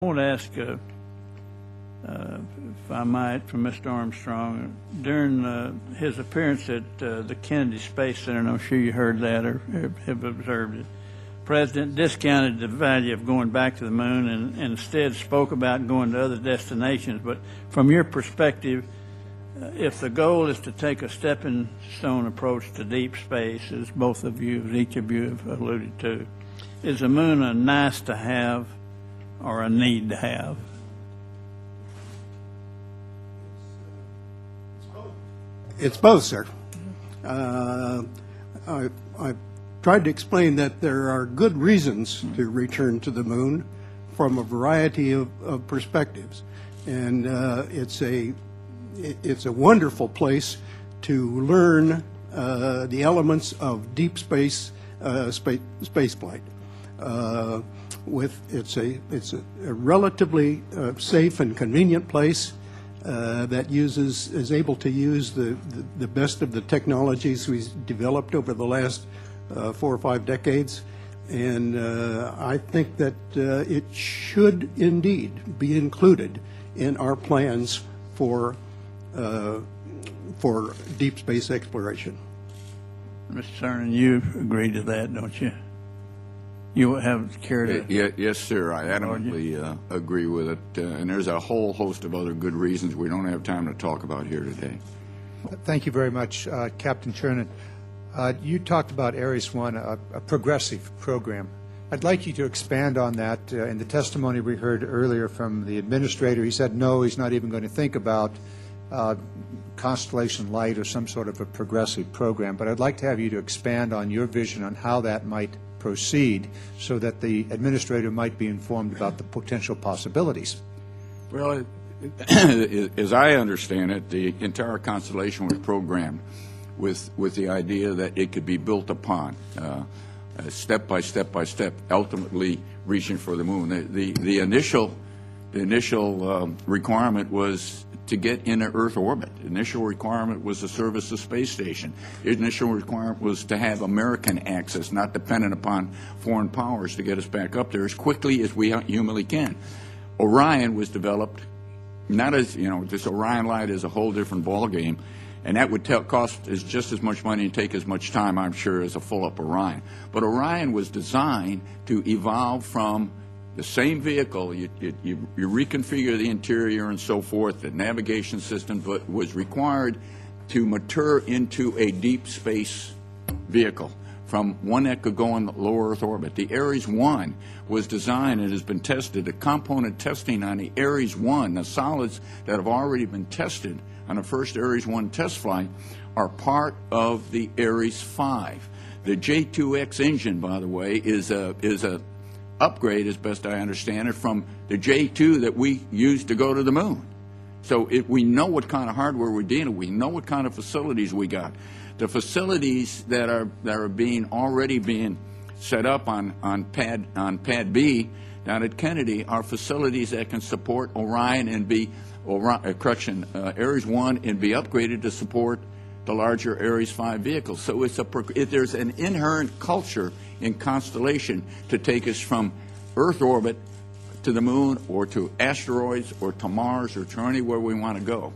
I want to ask, if I might, from Mr. Armstrong, during his appearance at the Kennedy Space Center, and I'm sure you heard that or have observed it, the President discounted the value of going back to the moon and instead spoke about going to other destinations. But from your perspective, if the goal is to take a stepping stone approach to deep space, as both of you, as each of you have alluded to, is the moon a nice to have or a need to have? It's both, sir. I tried to explain that there are good reasons to return to the moon from a variety of perspectives, and it's a wonderful place to learn the elements of deep space spaceflight. It's a relatively safe and convenient place that is able to use the best of the technologies we've developed over the last 4 or 5 decades, and I think that it should indeed be included in our plans for deep space exploration. Mr. Cernan, you agree to that, don't you? You have cared to... Yes, sir. I adamantly agree with it. And there's a whole host of other good reasons we don't have time to talk about here today. Thank you very much, Captain Cernan. You talked about Ares 1, a progressive program. I'd like you to expand on that. In the testimony we heard earlier from the administrator, he said no, he's not even going to think about Constellation Light or some sort of a progressive program. But I'd like to have you to expand on your vision on how that might proceed so that the administrator might be informed about the potential possibilities. Well, as I understand it, the entire Constellation was programmed with the idea that it could be built upon step by step by step, ultimately reaching for the moon. The initial requirement was to get into Earth orbit. The initial requirement was to service the space station. The initial requirement was to have American access, not dependent upon foreign powers, to get us back up there as quickly as we humanly can. Orion was developed, not as, this Orion Light is a whole different ballgame, and that would cost just as much money and take as much time, I'm sure, as a full-up Orion. But Orion was designed to evolve from the same vehicle. You reconfigure the interior and so forth. The navigation system was required to mature into a deep space vehicle, from one that could go on low Earth orbit. The Ares 1 was designed and has been tested. The component testing on the Ares 1, the solids that have already been tested on the first Ares 1 test flight, are part of the Ares 5. The J2X engine, by the way, is a upgrade, as best I understand it, from the J2 that we used to go to the moon. So we know what kind of hardware we're dealing with. We know what kind of facilities we got. The facilities that are already being set up on Pad B down at Kennedy are facilities that can support Orion and Ares 1 and be upgraded to support the larger Ares 5 vehicles. So there's an inherent culture in Constellation to take us from Earth orbit to the moon or to asteroids or to Mars or to anywhere we want to go.